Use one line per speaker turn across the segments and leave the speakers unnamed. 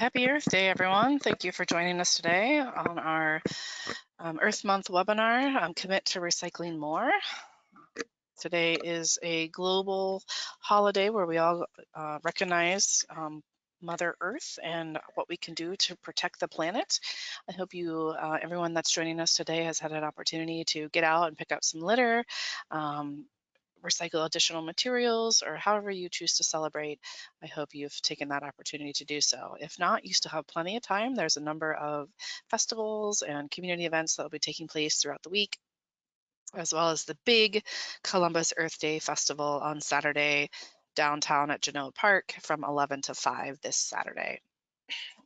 Happy Earth Day, everyone. Thank you for joining us today on our Earth Month webinar, Commit to Recycling More. Today is a global holiday where we all recognize Mother Earth and what we can do to protect the planet. I hope everyone that's joining us today has had an opportunity to get out and pick up some litter, recycle additional materials, or however you choose to celebrate. I hope you've taken that opportunity to do so. If not, you still have plenty of time. There's a number of festivals and community events that will be taking place throughout the week, as well as the big Columbus Earth Day Festival on Saturday downtown at Genoa Park from 11 to 5 this Saturday.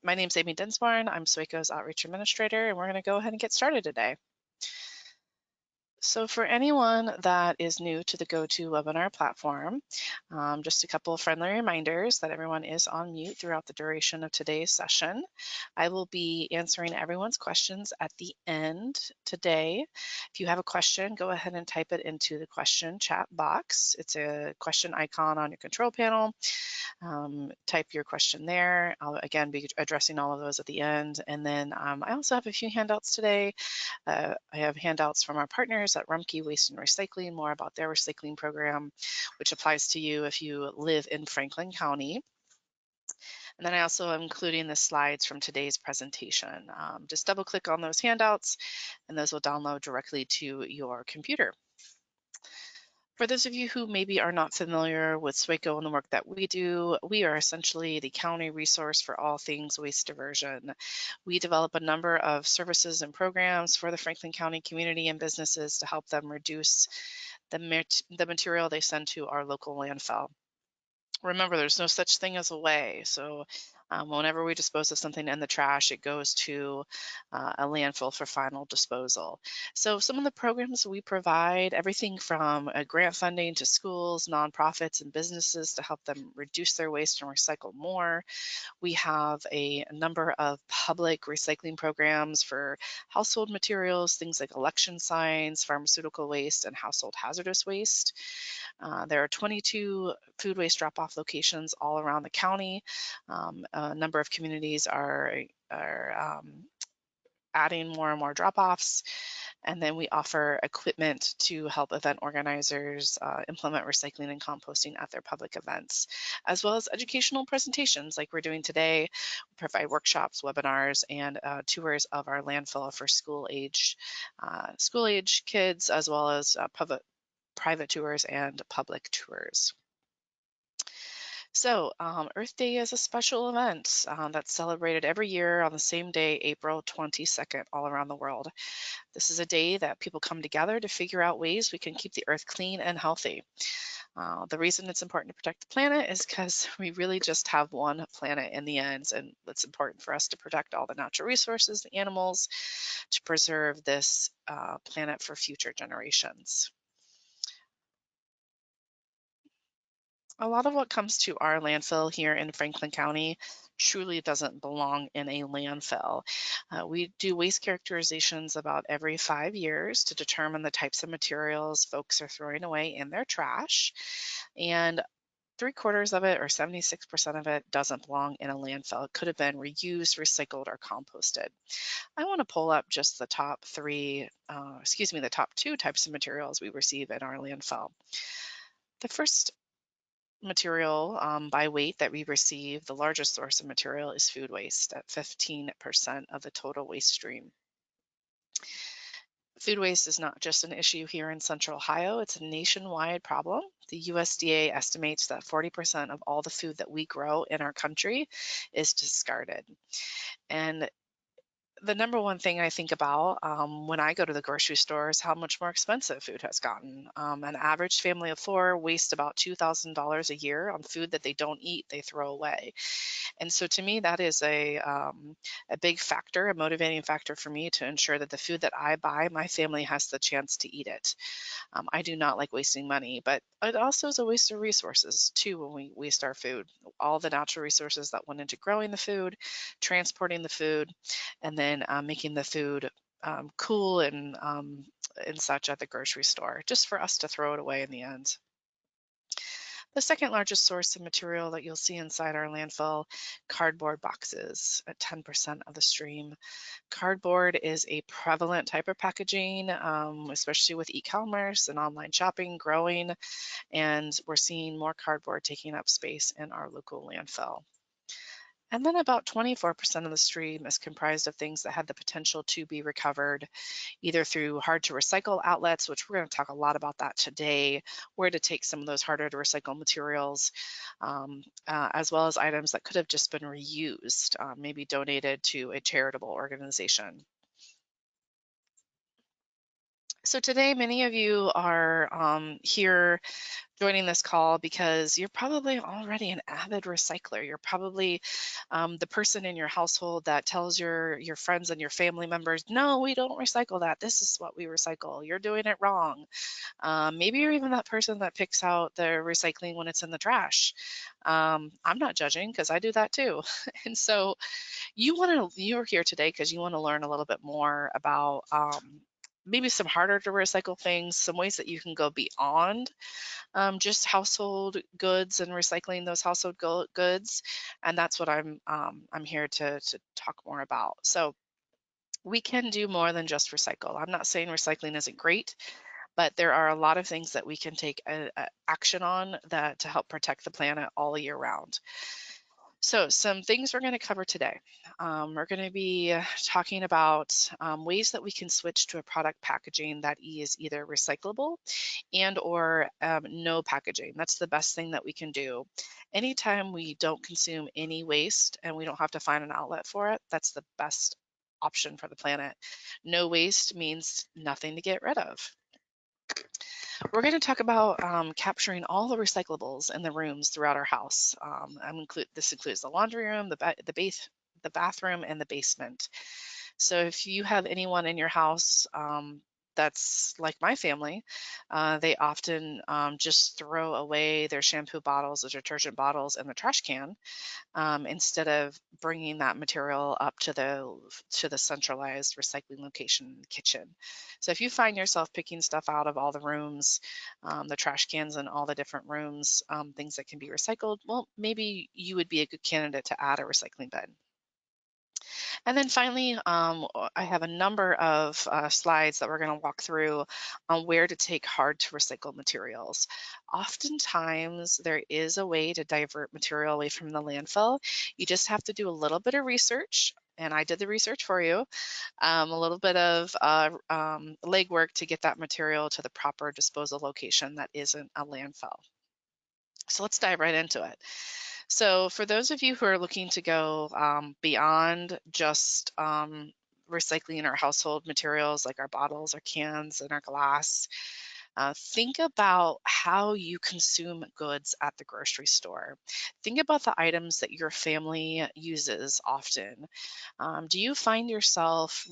My name's Amy Dinsborn. I'm SWACO's Outreach Administrator, and we're going to go ahead and get started today. So for anyone that is new to the GoToWebinar platform, just a couple of friendly reminders that everyone is on mute throughout the duration of today's session. I will be answering everyone's questions at the end today. If you have a question, go ahead and type it into the question chat box. It's a question icon on your control panel. Type your question there. I'll again be addressing all of those at the end. And then I also have a few handouts today. I have handouts from our partners at Rumpke Waste and Recycling, more about their recycling program, which applies to you if you live in Franklin County. And then I also am including the slides from today's presentation. Just double click on those handouts and those will download directly to your computer. For those of you who maybe are not familiar with SWACO and the work that we do, we are essentially the county resource for all things waste diversion. We develop a number of services and programs for the Franklin County community and businesses to help them reduce the material they send to our local landfill. Remember, there's no such thing as a way. So whenever we dispose of something in the trash, it goes to a landfill for final disposal. So some of the programs we provide, everything from grant funding to schools, nonprofits, and businesses to help them reduce their waste and recycle more. We have a number of public recycling programs for household materials, things like election signs, pharmaceutical waste, and household hazardous waste. There are 22 food waste drop-off locations all around the county. A number of communities are adding more and more drop-offs. And then we offer equipment to help event organizers implement recycling and composting at their public events, as well as educational presentations like we're doing today. We provide workshops, webinars, and tours of our landfill for school-age kids, as well as private tours and public tours. So Earth Day is a special event that's celebrated every year on the same day, April 22nd, all around the world. This is a day that people come together to figure out ways we can keep the Earth clean and healthy. The reason it's important to protect the planet is because we really just have one planet in the end, and it's important for us to protect all the natural resources, the animals, to preserve this planet for future generations. A lot of what comes to our landfill here in Franklin County truly doesn't belong in a landfill. We do waste characterizations about every 5 years to determine the types of materials folks are throwing away in their trash. And 3/4 of it, or 76% of it, doesn't belong in a landfill. It could have been reused, recycled, or composted. I want to pull up just the top the top 2 types of materials we receive in our landfill. The first material by weight that we receive, the largest source of material is food waste at 15% of the total waste stream. Food waste is not just an issue here in Central Ohio, it's a nationwide problem. The USDA estimates that 40% of all the food that we grow in our country is discarded. And the number one thing I think about when I go to the grocery store is how much more expensive food has gotten. An average family of 4 wastes about $2,000 a year on food that they don't eat, they throw away. And so to me, that is a big factor, a motivating factor for me to ensure that the food that I buy, my family has the chance to eat it. I do not like wasting money, but it also is a waste of resources too when we waste our food. All the natural resources that went into growing the food, transporting the food, and then making the food cool and such at the grocery store, just for us to throw it away in the end. The second largest source of material that you'll see inside our landfill, cardboard boxes at 10% of the stream. Cardboard is a prevalent type of packaging, especially with e-commerce and online shopping growing, and we're seeing more cardboard taking up space in our local landfill. And then about 24% of the stream is comprised of things that had the potential to be recovered, either through hard to recycle outlets, which we're going to talk a lot about that today, where to take some of those harder to recycle materials, as well as items that could have just been reused, maybe donated to a charitable organization. So today, many of you are here joining this call because you're probably already an avid recycler. You're probably the person in your household that tells your friends and your family members, no, we don't recycle that. This is what we recycle. You're doing it wrong. Maybe you're even that person that picks out the recycling when it's in the trash. I'm not judging because I do that too. And so you're here today because you want to learn a little bit more about maybe some harder to recycle things, some ways that you can go beyond just household goods and recycling those household goods, and that's what I'm here to talk more about. So we can do more than just recycle. I'm not saying recycling isn't great, but there are a lot of things that we can take action on that to help protect the planet all year round. So some things we're going to cover today. We're going to be talking about ways that we can switch to a product packaging that is either recyclable and or no packaging. That's the best thing that we can do. Anytime we don't consume any waste and we don't have to find an outlet for it, that's the best option for the planet. No waste means nothing to get rid of. We're going to talk about capturing all the recyclables in the rooms throughout our house. This includes the laundry room, the bathroom, and the basement. So if you have anyone in your house that's like my family, they often just throw away their shampoo bottles, their detergent bottles, in the trash can instead of bringing that material up to the centralized recycling location in the kitchen. So if you find yourself picking stuff out of all the rooms, the trash cans in all the different rooms, things that can be recycled, well, maybe you would be a good candidate to add a recycling bin. And then finally, I have a number of slides that we're going to walk through on where to take hard to recycle materials. Oftentimes, there is a way to divert material away from the landfill. You just have to do a little bit of research, and I did the research for you, a little bit of legwork to get that material to the proper disposal location that isn't a landfill. So let's dive right into it. So for those of you who are looking to go beyond just recycling our household materials like our bottles, our cans, and our glass, think about how you consume goods at the grocery store. Think about the items that your family uses often. Do you find yourself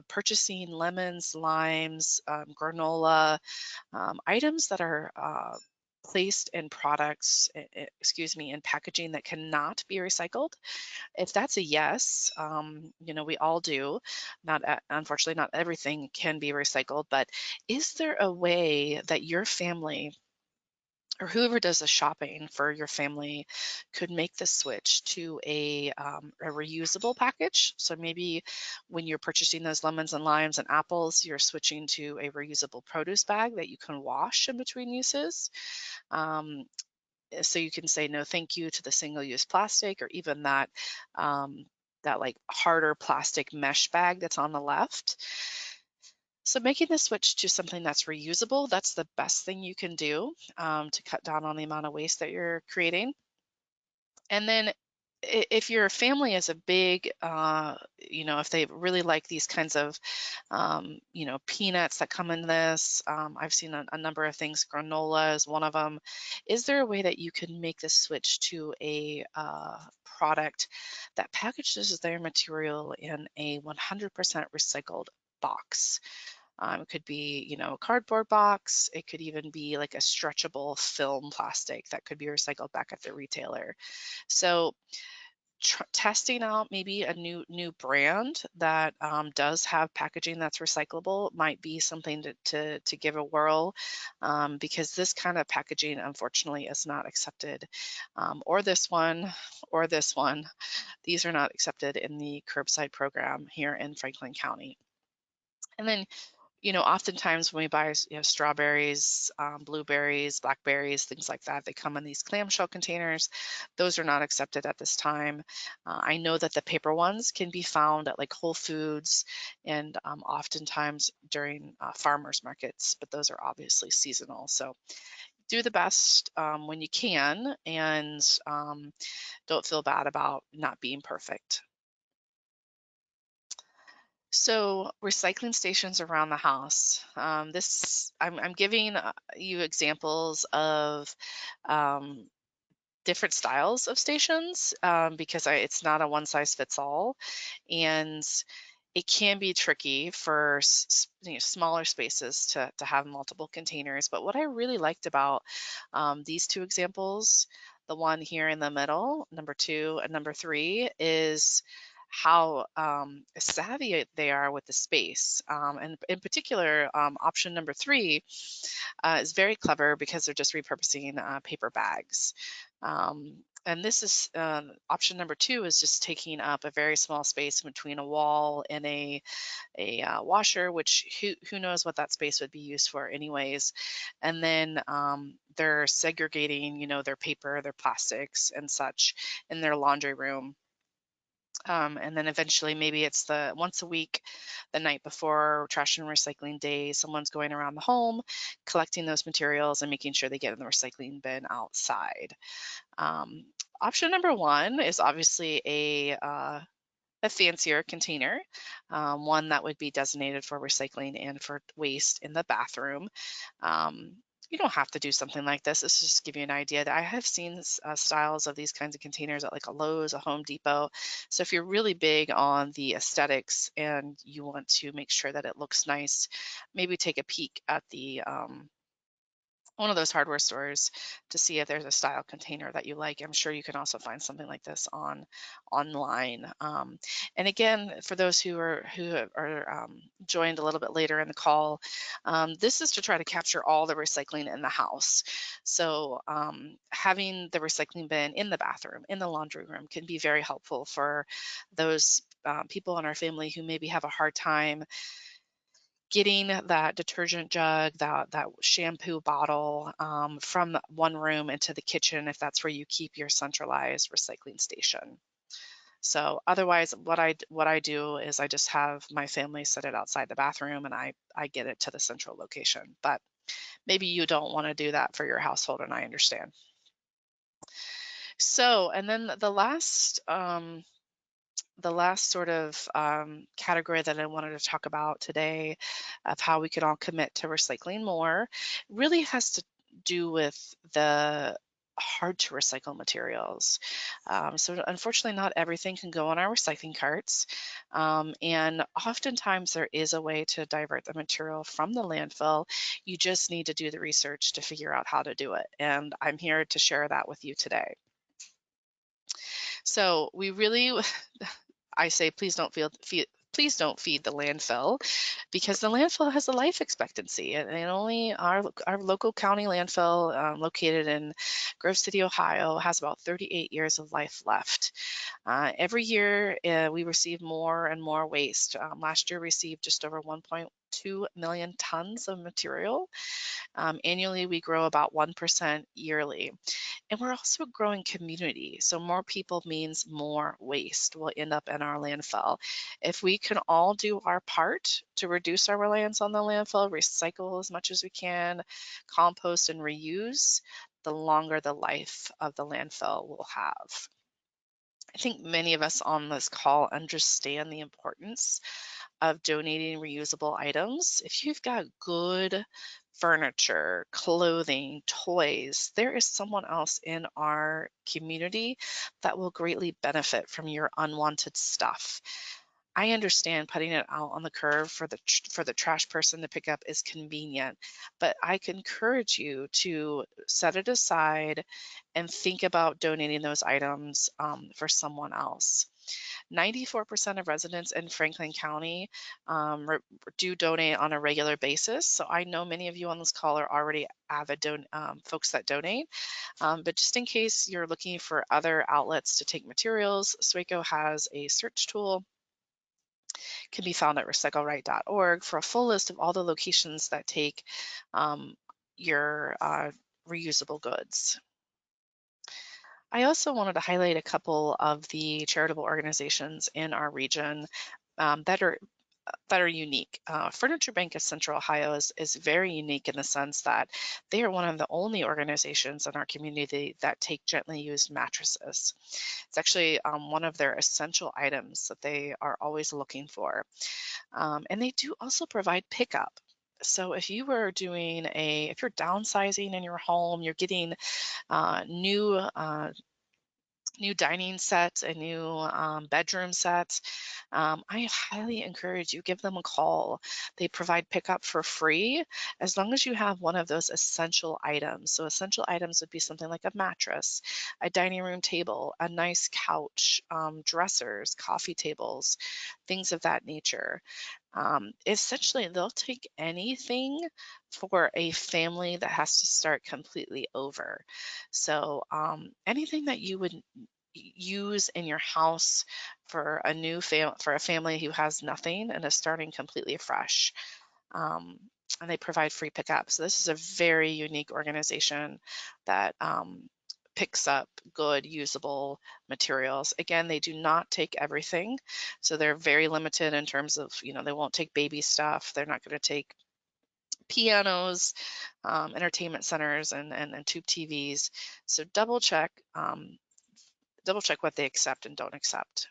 purchasing lemons, limes, granola, items that are placed in products, in packaging that cannot be recycled? If that's a yes, we all do. Unfortunately, not everything can be recycled, but is there a way that your family or whoever does the shopping for your family could make the switch to a reusable package? So maybe when you're purchasing those lemons and limes and apples, you're switching to a reusable produce bag that you can wash in between uses. Um, so you can say no thank you to the single-use plastic, or even that like harder plastic mesh bag that's on the left. So making the switch to something that's reusable, that's the best thing you can do to cut down on the amount of waste that you're creating. And then if your family is a big, if they really like these kinds of, peanuts that come in this, I've seen a number of things, granola is one of them. Is there a way that you can make the switch to a product that packages their material in a 100% recycled box? It could be, a cardboard box. It could even be like a stretchable film plastic that could be recycled back at the retailer. So testing out maybe a new brand that does have packaging that's recyclable might be something to give a whirl, because this kind of packaging unfortunately is not accepted, or this one, or this one. These are not accepted in the curbside program here in Franklin County. And then, oftentimes when we buy, strawberries, blueberries, blackberries, things like that, they come in these clamshell containers. Those are not accepted at this time. I know that the paper ones can be found at like Whole Foods and oftentimes during farmers markets, but those are obviously seasonal. So do the best when you can, and don't feel bad about not being perfect. So recycling stations around the house. I'm giving you examples of um, different styles of stations, because it's not a one size fits all, and it can be tricky for smaller spaces to have multiple containers. But what I really liked about these two examples, the one here in the middle, number 2 and number 3, is how savvy they are with the space. And in particular, option number 3 is very clever because they're just repurposing paper bags. And this is option number 2 is just taking up a very small space between a wall and a washer, which who knows what that space would be used for anyways. And then they're segregating, their paper, their plastics and such in their laundry room. And then eventually maybe it's the once a week, the night before trash and recycling day, someone's going around the home, collecting those materials and making sure they get in the recycling bin outside. Um, Option number 1 is obviously a fancier container, one that would be designated for recycling and for waste in the bathroom. Um, you don't have to do something like this. This is just to give you an idea that I have seen styles of these kinds of containers at like a Lowe's, a Home Depot. So if you're really big on the aesthetics and you want to make sure that it looks nice, maybe take a peek at the one of those hardware stores to see if there's a style container that you like. I'm sure you can also find something like this online. And again, for those who are joined a little bit later in the call, this is to try to capture all the recycling in the house. So having the recycling bin in the bathroom, in the laundry room, can be very helpful for those people in our family who maybe have a hard time getting that detergent jug, that shampoo bottle from one room into the kitchen, if that's where you keep your centralized recycling station. So otherwise, what I do is I just have my family set it outside the bathroom, and I get it to the central location. But maybe you don't want to do that for your household, and I understand. So, and then the last sort of category that I wanted to talk about today of how we can all commit to recycling more really has to do with the hard to recycle materials. So unfortunately, not everything can go on our recycling carts. And oftentimes there is a way to divert the material from the landfill. You just need to do the research to figure out how to do it. And I'm here to share that with you today. So we really I say please don't feed the landfill, because the landfill has a life expectancy, and only our local county landfill, located in Grove City, Ohio, has about 38 years of life left. Every year we receive more and more waste. Last year received just over 1.2 million tons of material. Annually, we grow about 1% yearly. And we're also a growing community. So more people means more waste will end up in our landfill. If we can all do our part to reduce our reliance on the landfill, recycle as much as we can, compost and reuse, the longer the life of the landfill will have. I think many of us on this call understand the importance of donating reusable items. If you've got good furniture, clothing, toys, there is someone else in our community that will greatly benefit from your unwanted stuff. I understand putting it out on the curb for the trash person to pick up is convenient, but I can encourage you to set it aside and think about donating those items for someone else. 94% of residents in Franklin County do donate on a regular basis. So I know many of you on this call are already avid folks that donate. But just in case you're looking for other outlets to take materials, SWACO has a search tool, can be found at recycleright.org for a full list of all the locations that take your reusable goods. I also wanted to highlight a couple of the charitable organizations in our region that are unique. Furniture Bank of Central Ohio is very unique in the sense that they are one of the only organizations in our community that take gently used mattresses. It's actually one of their essential items that they are always looking for. And they do also provide pickup. So if you were if you're downsizing in your home, you're getting new dining sets and new bedroom sets, I highly encourage you, give them a call. They provide pickup for free as long as you have one of those essential items. So essential items would be something like a mattress, a dining room table, a nice couch, dressers, coffee tables, things of that nature. Essentially, they'll take anything for a family that has to start completely over. So anything that you would use in your house for a family who has nothing and is starting completely fresh. Um, and they provide free pickup. So this is a very unique organization that picks up good usable materials. Again, they do not take everything, so they're very limited in terms of, they won't take baby stuff. They're not going to take pianos, entertainment centers, and tube TVs. So double check what they accept and don't accept.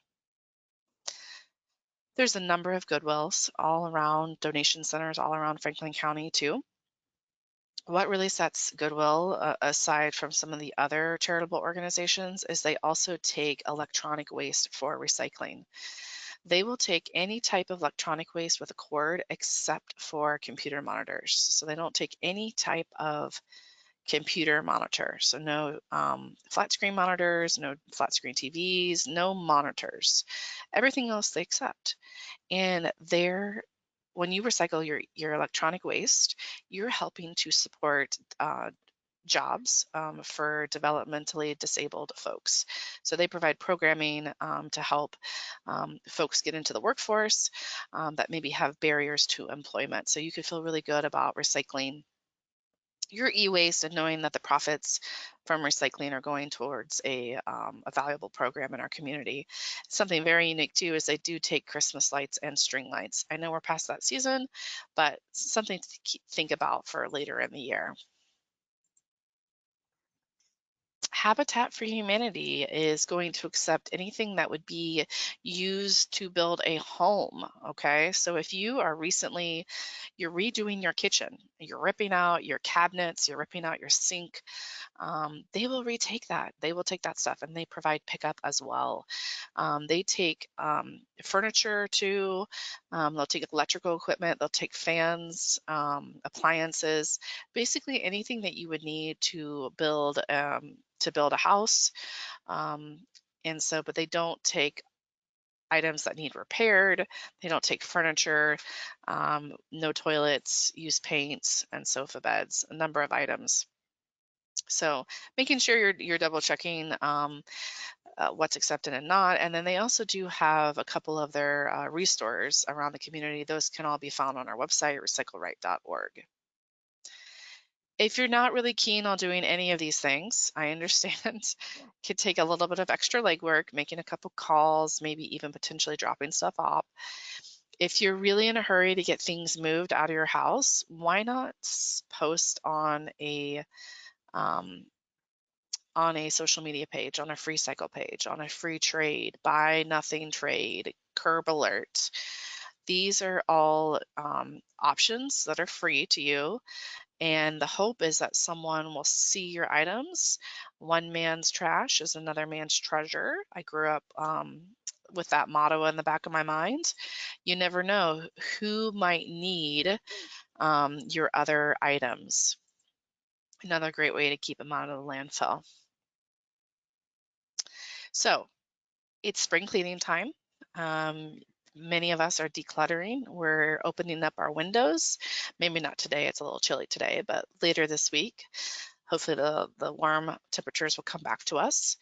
There's a number of Goodwills all around, donation centers all around Franklin County too. What really sets Goodwill aside from some of the other charitable organizations is they also take electronic waste for recycling. They will take any type of electronic waste with a cord except for computer monitors. So they don't take any type of computer monitor. So no flat screen monitors, no flat screen TVs, no monitors. Everything else they accept. And when you recycle your electronic waste, you're helping to support jobs for developmentally disabled folks. So they provide programming to help folks get into the workforce that maybe have barriers to employment. So you could feel really good about recycling your e-waste and knowing that the profits from recycling are going towards a valuable program in our community. Something very unique too is they do take Christmas lights and string lights. I know we're past that season, but something to think about for later in the year. Habitat for Humanity is going to accept anything that would be used to build a home. Okay, so if you are you're redoing your kitchen, you're ripping out your cabinets, you're ripping out your sink, they will retake that. They will take that stuff and they provide pickup as well. They take furniture too. They'll take electrical equipment. They'll take fans, appliances, basically anything that you would need to build a house. But they don't take items that need repaired. They don't take furniture, no toilets, used paints, and sofa beds, a number of items. So making sure you're double checking what's accepted and not. And then they also do have a couple of their restores around the community. Those can all be found on our website, recycleright.org. If you're not really keen on doing any of these things, I understand. Could take a little bit of extra legwork, making a couple calls, maybe even potentially dropping stuff off. If you're really in a hurry to get things moved out of your house, why not post on a social media page, on a free cycle page, on a free trade, buy nothing trade, curb alert. These are all options that are free to you. And the hope is that someone will see your items. One man's trash is another man's treasure. I grew up with that motto in the back of my mind. You never know who might need your other items. Another great way to keep them out of the landfill. So it's spring cleaning time. Many of us are decluttering. We're opening up our windows. Maybe not today, it's a little chilly today, but later this week, hopefully the warm temperatures will come back to us.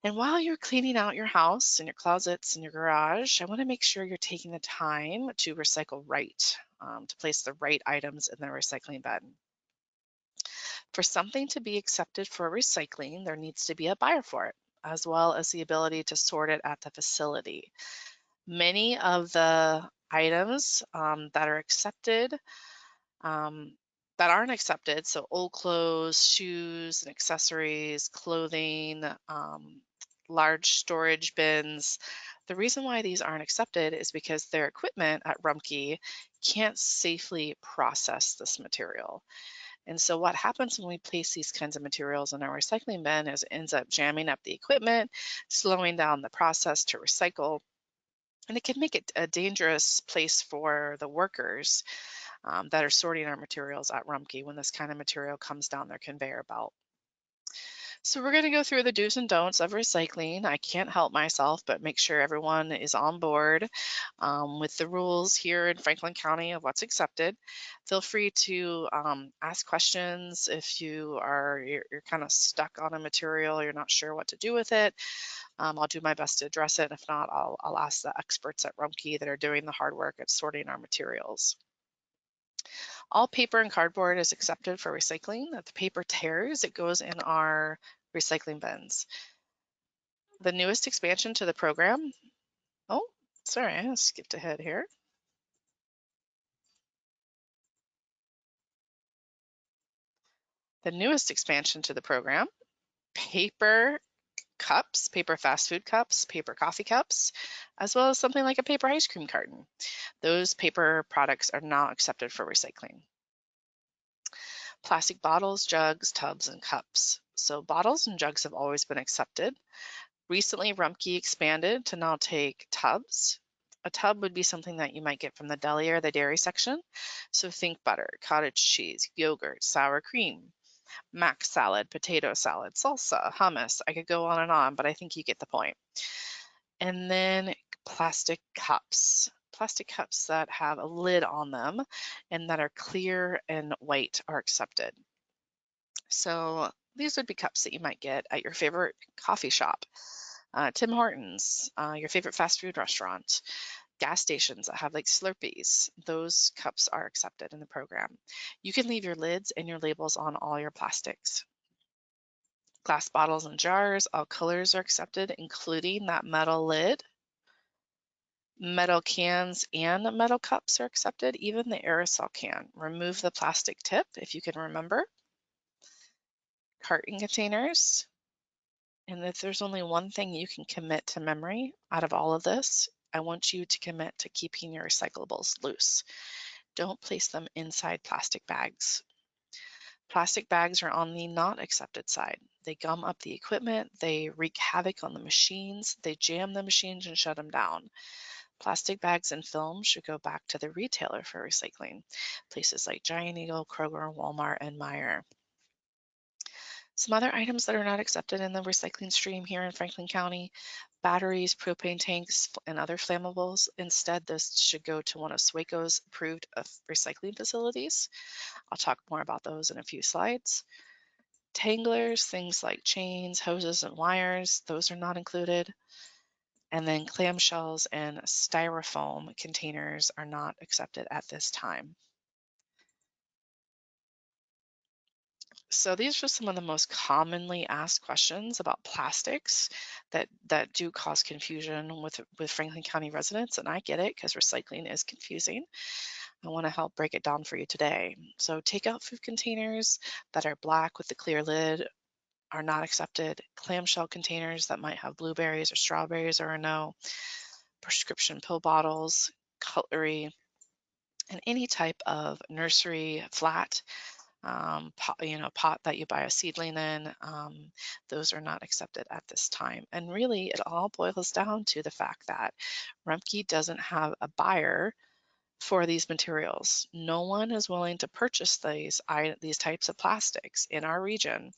And while you're cleaning out your house and your closets and your garage, I want to make sure you're taking the time to recycle right, to place the right items in the recycling bin. For something to be accepted for recycling, there needs to be a buyer for it, as well as the ability to sort it at the facility. Many of the items that are accepted, that aren't accepted, so old clothes, shoes and accessories, clothing, large storage bins. The reason why these aren't accepted is because their equipment at Rumpke can't safely process this material. And so what happens when we place these kinds of materials in our recycling bin is it ends up jamming up the equipment, slowing down the process to recycle, and it can make it a dangerous place for the workers that are sorting our materials at Rumpke when this kind of material comes down their conveyor belt. So we're going to go through the do's and don'ts of recycling. I can't help myself but make sure everyone is on board with the rules here in Franklin County of what's accepted. Feel free to ask questions if you're kind of stuck on a material, you're not sure what to do with it. I'll do my best to address it. If not, I'll ask the experts at Rumpke that are doing the hard work at sorting our materials. All paper and cardboard is accepted for recycling. If the paper tears, it goes in our recycling bins. The newest expansion to the program, oh, sorry, I skipped ahead here. The newest expansion to the program, paper cups, paper fast food cups, paper coffee cups, as well as something like a paper ice cream carton. Those paper products are not accepted for recycling. Plastic bottles, jugs, tubs, and cups. So bottles and jugs have always been accepted. Recently, Rumpke expanded to now take tubs. A tub would be something that you might get from the deli or the dairy section. So think butter, cottage cheese, yogurt, sour cream, mac salad, potato salad, salsa, hummus. I could go on, but I think you get the point. And then plastic cups. Plastic cups that have a lid on them and that are clear and white are accepted. So these would be cups that you might get at your favorite coffee shop, Tim Hortons, your favorite fast food restaurant, gas stations that have like Slurpees. Those cups are accepted in the program. You can leave your lids and your labels on all your plastics. Glass bottles and jars, all colors are accepted, including that metal lid. Metal cans and metal cups are accepted, even the aerosol can. Remove the plastic tip if you can remember. Carton containers. And if there's only one thing you can commit to memory out of all of this, I want you to commit to keeping your recyclables loose. Don't place them inside plastic bags. Plastic bags are on the not accepted side. They gum up the equipment, they wreak havoc on the machines, they jam the machines and shut them down. Plastic bags and film should go back to the retailer for recycling, places like Giant Eagle, Kroger, Walmart, and Meijer. Some other items that are not accepted in the recycling stream here in Franklin County, batteries, propane tanks, and other flammables. Instead, this should go to one of SWACO's approved recycling facilities. I'll talk more about those in a few slides. Tanglers, things like chains, hoses, and wires, those are not included. And then clamshells and styrofoam containers are not accepted at this time. So these are just some of the most commonly asked questions about plastics that do cause confusion with Franklin County residents, and I get it because recycling is confusing. I want to help break it down for you today. So takeout food containers that are black with the clear lid are not accepted. Clamshell containers that might have blueberries or strawberries are a no. Prescription pill bottles, cutlery, and any type of nursery flat pot that you buy a seedling in. Those are not accepted at this time. And really, it all boils down to the fact that Rumpke doesn't have a buyer for these materials. No one is willing to purchase these types of plastics in our region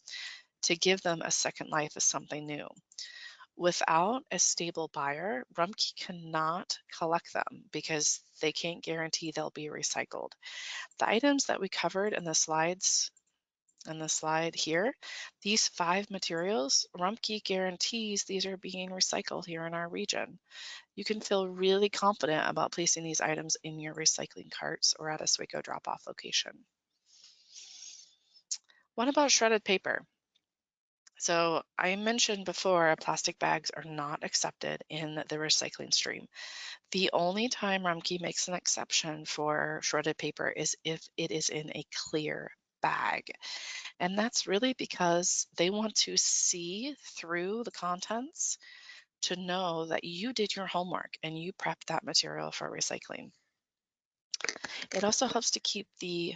to give them a second life as something new. Without a stable buyer, Rumpke cannot collect them because they can't guarantee they'll be recycled. The items that we covered in the slides and the slide here, these 5 materials, Rumpke guarantees these are being recycled here in our region. You can feel really confident about placing these items in your recycling carts or at a SWACO drop-off location. What about shredded paper? So I mentioned before, plastic bags are not accepted in the recycling stream. The only time Rumpke makes an exception for shredded paper is if it is in a clear bag. And that's really because they want to see through the contents to know that you did your homework and you prepped that material for recycling. It also helps to keep the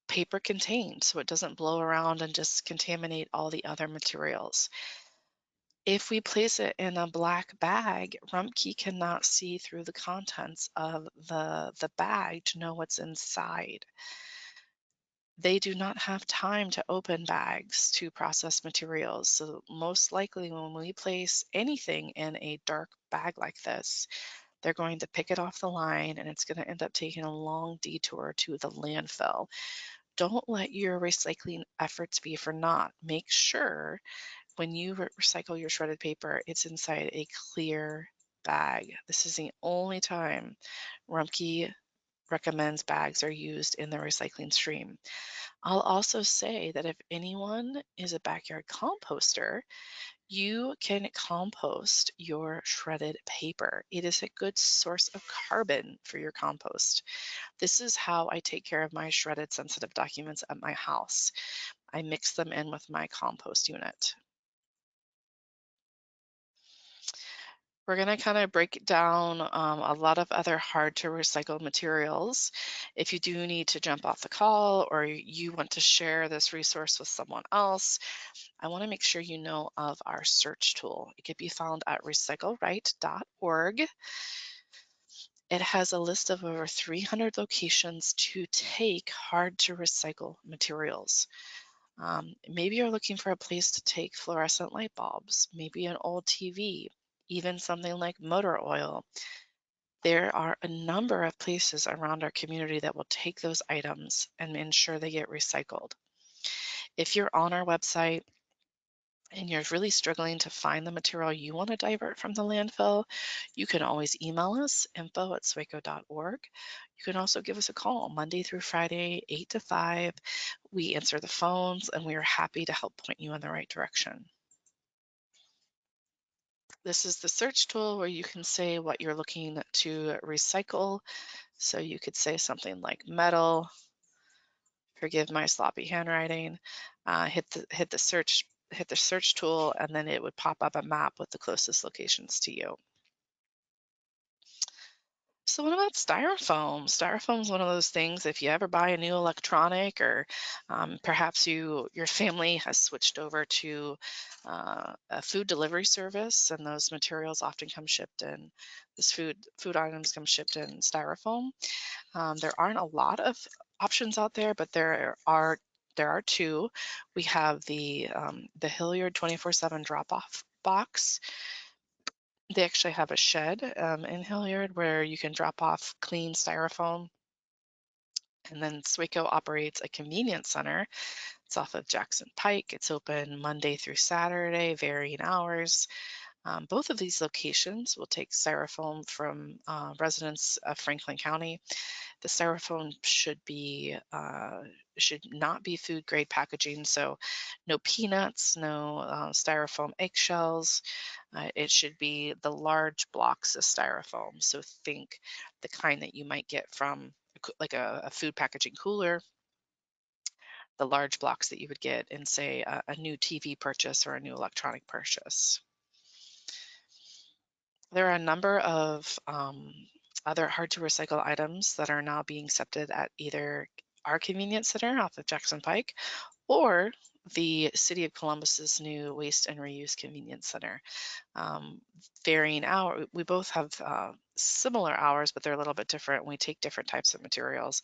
paper contained so it doesn't blow around and just contaminate all the other materials. If we place it in a black bag, Rumpke cannot see through the contents of the bag to know what's inside. They do not have time to open bags to process materials. So most likely when we place anything in a dark bag like this, they're going to pick it off the line and it's going to end up taking a long detour to the landfill. Don't let your recycling efforts be for naught. Make sure when you recycle your shredded paper, it's inside a clear bag. This is the only time Rumpke recommends bags are used in the recycling stream. I'll also say that if anyone is a backyard composter, you can compost your shredded paper. It is a good source of carbon for your compost. This is how I take care of my shredded sensitive documents at my house. I mix them in with my compost unit. We're going to kind of break down a lot of other hard to recycle materials. If you do need to jump off the call or you want to share this resource with someone else, I want to make sure you know of our search tool. It can be found at recycleright.org. It has a list of over 300 locations to take hard to recycle materials. Maybe you're looking for a place to take fluorescent light bulbs, maybe an old TV, even something like motor oil. There are a number of places around our community that will take those items and ensure they get recycled. If you're on our website and you're really struggling to find the material you want to divert from the landfill, you can always email us, info@swaco.org. You can also give us a call Monday through Friday, 8 to 5. We answer the phones and we are happy to help point you in the right direction. This is the search tool where you can say what you're looking to recycle. So you could say something like metal, forgive my sloppy handwriting, hit the search tool, and then it would pop up a map with the closest locations to you. So what about styrofoam? Styrofoam is one of those things, if you ever buy a new electronic or perhaps your family has switched over to a food delivery service and those materials often come shipped in, this food items come shipped in styrofoam. There aren't a lot of options out there, but there are 2. We have the Hilliard 24/7 drop-off box. They actually have a shed in Hilliard where you can drop off clean styrofoam. And then SWACO operates a convenience center. It's off of Jackson Pike. It's open Monday through Saturday, varying hours. Both of these locations will take styrofoam from residents of Franklin County. The styrofoam should not be food grade packaging, so no peanuts, no styrofoam eggshells. It should be the large blocks of styrofoam. So think the kind that you might get from like a food packaging cooler, the large blocks that you would get in, say, a new TV purchase or a new electronic purchase. There are a number of other hard to recycle items that are now being accepted at either our convenience center off of Jackson Pike, or the City of Columbus's new Waste and Reuse Convenience Center. um, Varying hour. We both have similar hours, but they're a little bit different. We take different types of materials.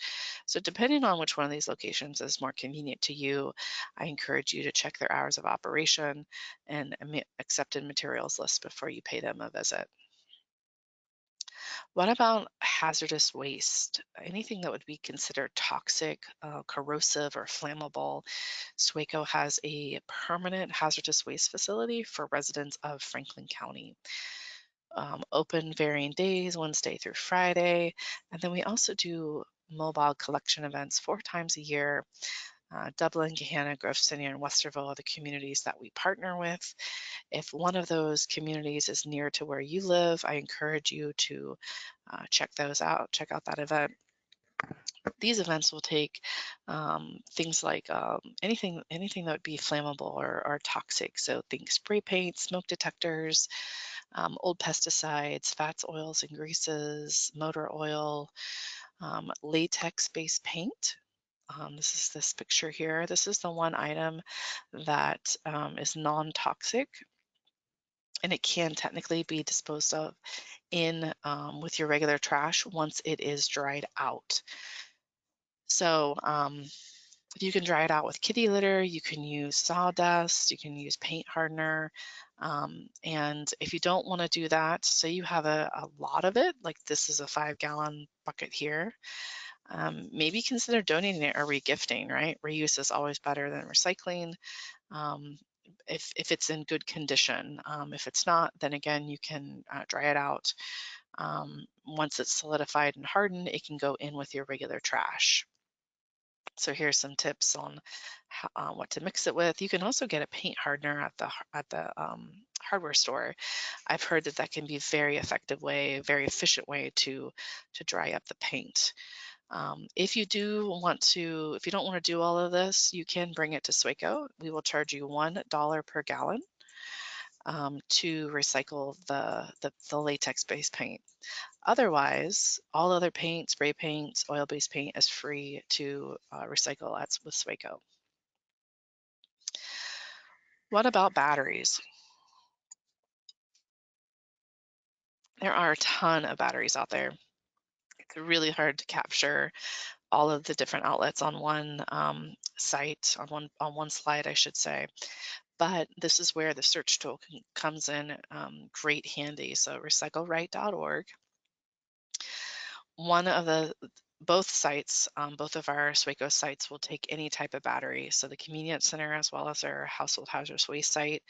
So depending on which one of these locations is more convenient to you, I encourage you to check their hours of operation and accepted materials list before you pay them a visit. What about hazardous waste? Anything that would be considered toxic, corrosive, or flammable? SWACO has a permanent hazardous waste facility for residents of Franklin County. Open varying days, Wednesday through Friday. And then we also do mobile collection events 4 times a year. Dublin, Gahanna, Grove City, and Westerville are the communities that we partner with. If one of those communities is near to where you live, I encourage you to check those out, check out that event. These events will take things like anything that would be flammable or toxic. So think spray paint, smoke detectors, old pesticides, fats, oils, and greases, motor oil, latex-based paint. This is this picture here. This is the one item that is non-toxic, and it can technically be disposed of in with your regular trash once it is dried out. So you can dry it out with kitty litter, you can use sawdust, you can use paint hardener. And if you don't want to do that, say you have a lot of it, like this is a 5-gallon bucket here, maybe consider donating it or regifting, right? Reuse is always better than recycling. Um, if it's in good condition. If it's not, then again, you can dry it out. Once it's solidified and hardened, it can go in with your regular trash. So here's some tips on what to mix it with. You can also get a paint hardener at the hardware store. I've heard that that can be a very effective way, very efficient way to dry up the paint. If you don't want to do all of this, you can bring it to SWACO. We will charge you $1 per gallon to recycle the latex-based paint. Otherwise, all other paint, spray paint, oil-based paint is free to recycle with SWACO. What about batteries? There are a ton of batteries out there. It's really hard to capture all of the different outlets on one site, on one slide, I should say. But this is where the search tool comes in great handy. So recycleright.org. One of the both sites, both of our SWACO sites will take any type of battery. So the convenience center as well as our household hazardous waste site.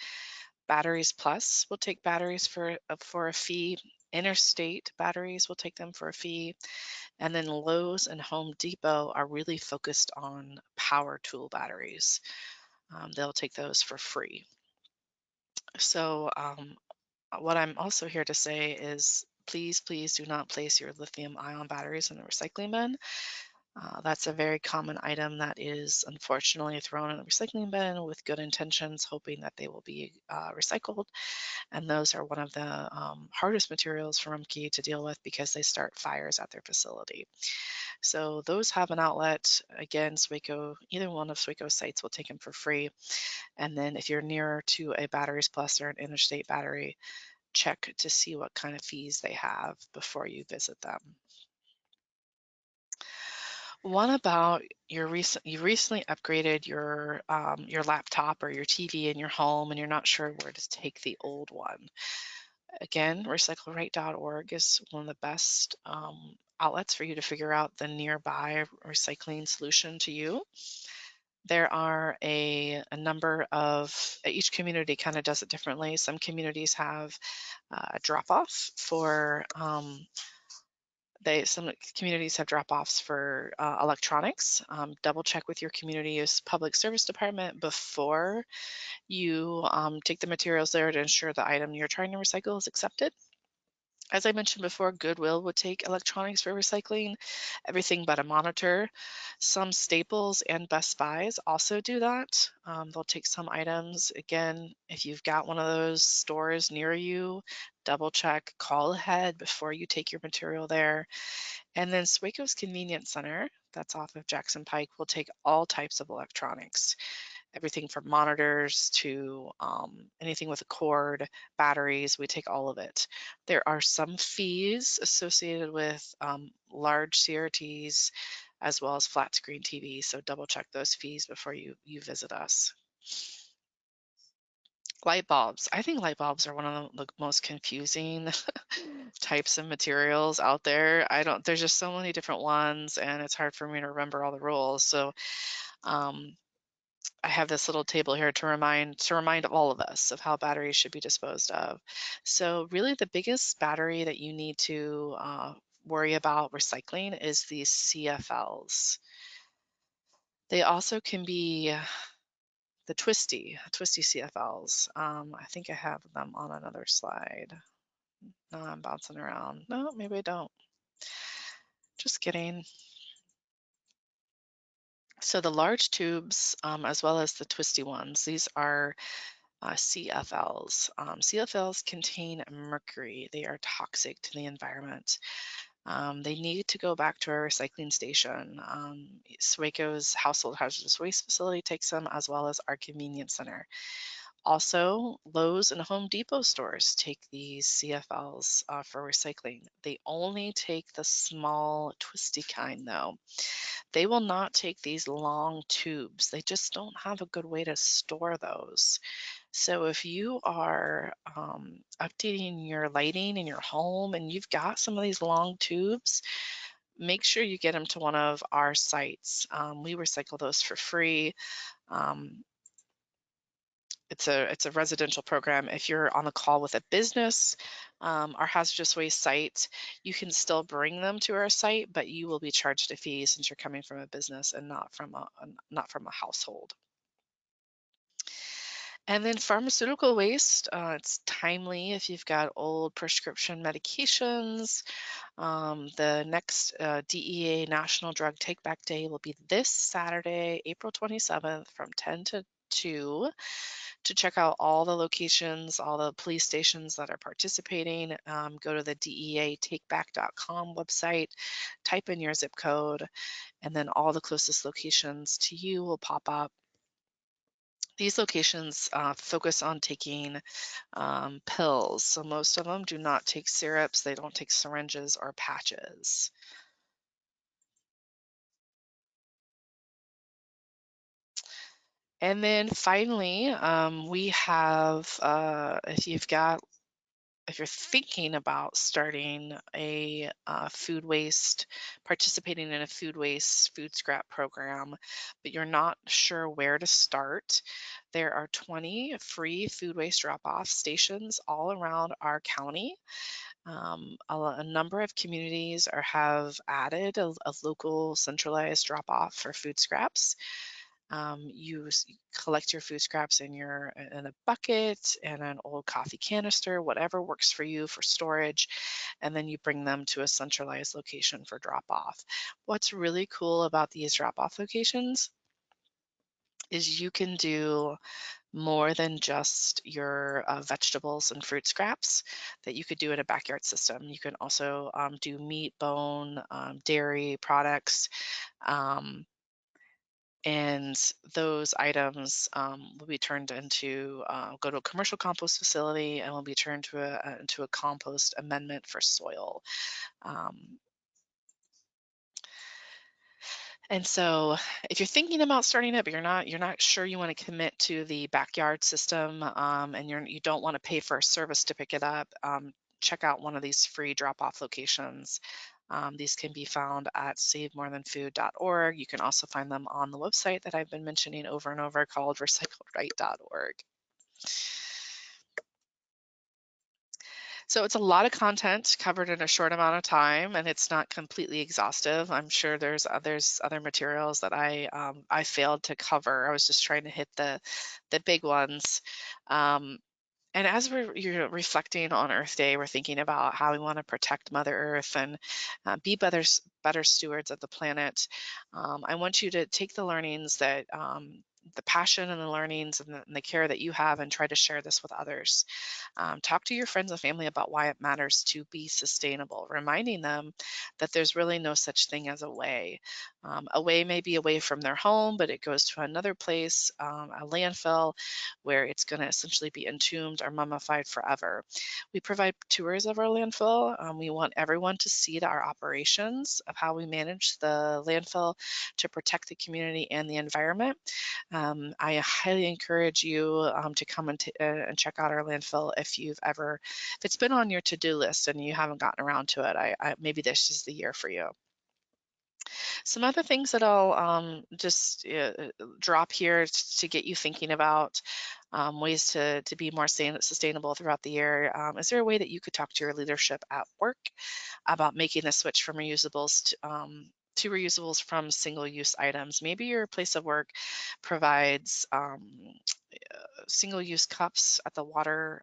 Batteries Plus will take batteries for a fee. Interstate batteries will take them for a fee. And then Lowe's and Home Depot are really focused on power tool batteries. They'll take those for free. So what I'm also here to say is please, please do not place your lithium ion batteries in the recycling bin. That's a very common item that is unfortunately thrown in the recycling bin with good intentions, hoping that they will be recycled. And those are one of the hardest materials for Rumpke to deal with because they start fires at their facility. So those have an outlet. Again, SWACO, either one of SWACO's sites will take them for free. And then if you're nearer to a Batteries Plus or an Interstate battery, check to see what kind of fees they have before you visit them. What about you recently upgraded your laptop or your TV in your home and you're not sure where to take the old one? Again, recycleright.org is one of the best outlets for you to figure out the nearby recycling solution to you. There are a number of, each community kind of does it differently. Some communities have a drop-off for some communities have drop-offs for electronics. Double check with your community's public service department before you take the materials there to ensure the item you're trying to recycle is accepted. As I mentioned before, Goodwill would take electronics for recycling, everything but a monitor. Some Staples and Best Buys also do that. They'll take some items. Again, if you've got one of those stores near you, double check, call ahead before you take your material there. And then SWACO's Convenience Center, that's off of Jackson Pike, will take all types of electronics, everything from monitors to anything with a cord, batteries, we take all of it. There are some fees associated with large CRTs as well as flat screen TV, so double check those fees before you visit us. Light bulbs. I think light bulbs are one of the most confusing types of materials out there. There's just so many different ones, and it's hard for me to remember all the rules. So um, I have this little table here to remind all of us of how batteries should be disposed of. So really the biggest battery that you need to worry about recycling is these CFLs. They also can be the twisty CFLs. I think I have them on another slide. No, I'm bouncing around. No, maybe I don't. Just kidding. So the large tubes, as well as the twisty ones, these are CFLs. CFLs contain mercury. They are toxic to the environment. They need to go back to a recycling station. SWACO's Household Hazardous Waste Facility takes them, as well as our convenience center. Also, Lowe's and Home Depot stores take these CFLs for recycling. They only take the small, twisty kind, though. They will not take these long tubes. They just don't have a good way to store those. So if you are updating your lighting in your home and you've got some of these long tubes, make sure you get them to one of our sites. We recycle those for free. Um, it's a residential program. If you're on the call with a business, our hazardous waste site, you can still bring them to our site, but you will be charged a fee since you're coming from a business and not from a household. And then pharmaceutical waste, it's timely if you've got old prescription medications. The next DEA National Drug Take Back Day will be this Saturday, April 27th from 10 to 2 to check out all the locations, all the police stations that are participating. Go to the DEATakeback.com website, type in your zip code, and then all the closest locations to you will pop up. These locations focus on taking pills. So most of them do not take syrups. They don't take syringes or patches. And then finally, we have, if you're thinking about starting a participating in a food scrap program, but you're not sure where to start, there are 20 free food waste drop-off stations all around our county. A number of communities have added a local centralized drop-off for food scraps. You collect your food scraps in a bucket and an old coffee canister, whatever works for you for storage, and then you bring them to a centralized location for drop off. What's really cool about these drop off locations is you can do more than just your vegetables and fruit scraps that you could do in a backyard system. You can also do meat, bone, dairy products. And those items will be turned into go to a commercial compost facility and will be turned into a compost amendment for soil. And so if you're thinking about starting it, but you're not sure you want to commit to the backyard system, and you don't want to pay for a service to pick it up, check out one of these free drop-off locations. These can be found at savemorethanfood.org. You can also find them on the website that I've been mentioning over and over called recycledright.org. So it's a lot of content covered in a short amount of time, and it's not completely exhaustive. I'm sure there's other materials that I failed to cover. I was just trying to hit the big ones. And as you're reflecting on Earth Day, we're thinking about how we want to protect Mother Earth and be better stewards of the planet. I want you to take the learnings that the passion and the learnings and the care that you have and try to share this with others. Talk to your friends and family about why it matters to be sustainable, reminding them that there's really no such thing as a way. A way may be away from their home, but it goes to another place, a landfill, where it's going to essentially be entombed or mummified forever. We provide tours of our landfill. We want everyone to see our operations of how we manage the landfill to protect the community and the environment. I highly encourage you to come and check out our landfill if it's been on your to-do list and you haven't gotten around to it. Maybe this is the year for you. Some other things that I'll just drop here to get you thinking about ways to be more sustainable throughout the year. Is there a way that you could talk to your leadership at work about making the switch from reusables to reusables from single-use items? Maybe your place of work provides single-use cups at the water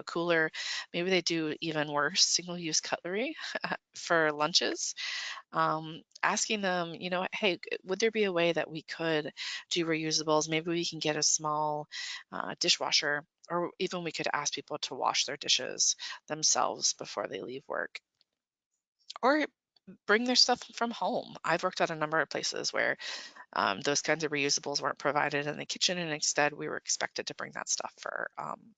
cooler. Maybe they do even worse, single-use cutlery for lunches. Asking them, hey, would there be a way that we could do reusables? Maybe we can get a small dishwasher, or even we could ask people to wash their dishes themselves before they leave work. Or bring their stuff from home. I've worked at a number of places where those kinds of reusables weren't provided in the kitchen, and instead we were expected to bring that stuff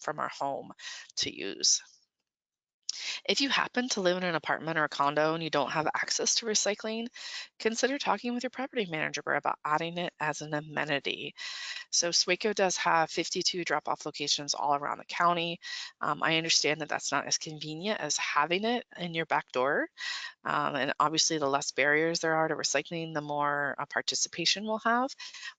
from our home to use. If you happen to live in an apartment or a condo and you don't have access to recycling, consider talking with your property manager about adding it as an amenity. So SWACO does have 52 drop-off locations all around the county. I understand that that's not as convenient as having it in your back door. And obviously, the less barriers there are to recycling, the more participation we'll have.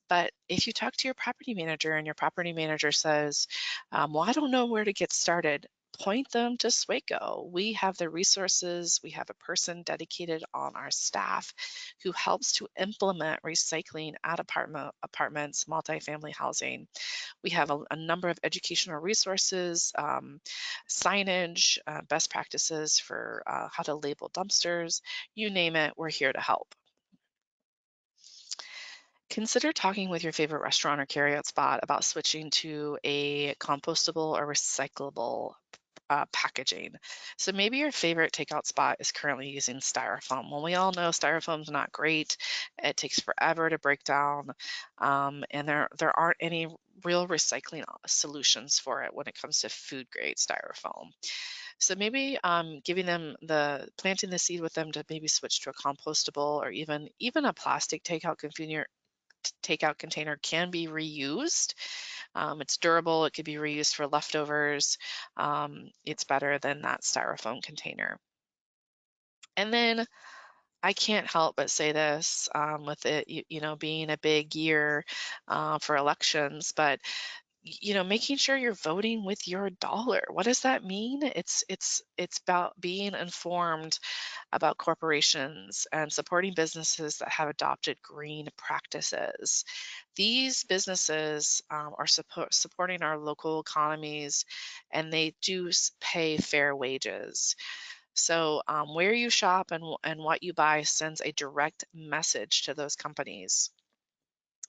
But if you talk to your property manager and your property manager says, well, I don't know where to get started, point them to SWACO. We have the resources. We have a person dedicated on our staff who helps to implement recycling at apartments, multifamily housing. We have a number of educational resources, signage, best practices for how to label dumpsters. You name it, we're here to help. Consider talking with your favorite restaurant or carryout spot about switching to a compostable or recyclable packaging. So maybe your favorite takeout spot is currently using styrofoam. Well, we all know styrofoam's not great. It takes forever to break down, and there aren't any real recycling solutions for it when it comes to food grade styrofoam. So maybe planting the seed with them to maybe switch to a compostable or even a plastic takeout container can be reused. It's durable. It could be reused for leftovers. It's better than that styrofoam container. And then I can't help but say this with it, being a big year for elections, but making sure you're voting with your dollar. What does that mean? It's about being informed about corporations and supporting businesses that have adopted green practices. These businesses are supporting our local economies, and they do pay fair wages. So where you shop and what you buy sends a direct message to those companies.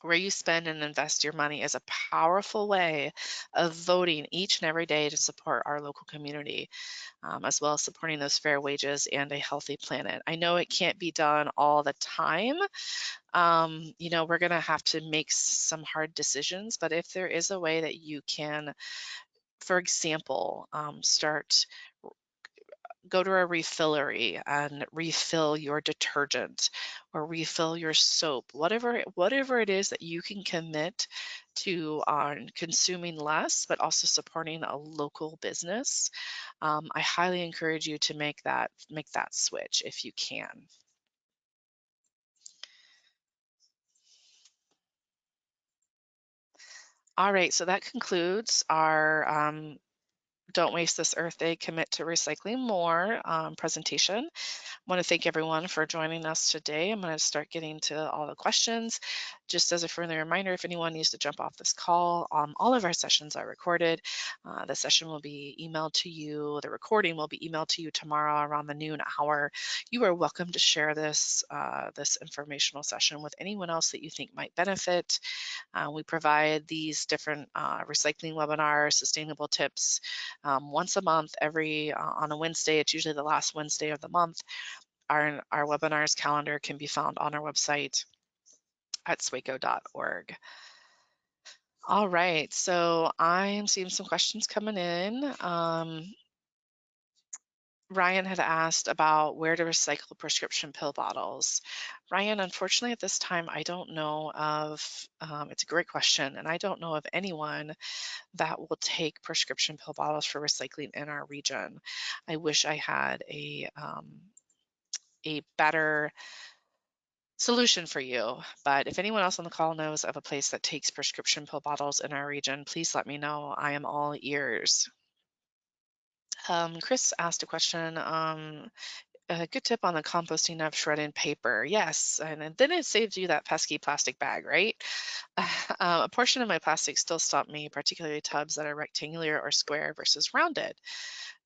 Where you spend and invest your money is a powerful way of voting each and every day to support our local community, as well as supporting those fair wages and a healthy planet. I know it can't be done all the time. We're going to have to make some hard decisions, but if there is a way that you can, for example, go to a refillery and refill your detergent or refill your soap, whatever it is that you can commit to on consuming less, but also supporting a local business. I highly encourage you to make that switch if you can. All right, so that concludes our Don't Waste This Earth Day, Commit to Recycling More presentation. I want to thank everyone for joining us today. I'm going to start getting to all the questions. Just as a friendly reminder, if anyone needs to jump off this call, all of our sessions are recorded. The session will be emailed to you. The recording will be emailed to you tomorrow around the noon hour. You are welcome to share this informational session with anyone else that you think might benefit. We provide these different recycling webinars, sustainable tips once a month, on a Wednesday. It's usually the last Wednesday of the month. Our webinars calendar can be found on our website at swaco.org. All right, so I am seeing some questions coming in. Ryan had asked about where to recycle prescription pill bottles. Ryan, unfortunately at this time, I don't know of, it's a great question, and I don't know of anyone that will take prescription pill bottles for recycling in our region. I wish I had a better solution for you, but if anyone else on the call knows of a place that takes prescription pill bottles in our region, please let me know. I am all ears. Chris asked a question, a good tip on the composting of shredded paper. Yes, and then it saves you that pesky plastic bag, right? A portion of my plastics still stop me, particularly tubs that are rectangular or square versus rounded.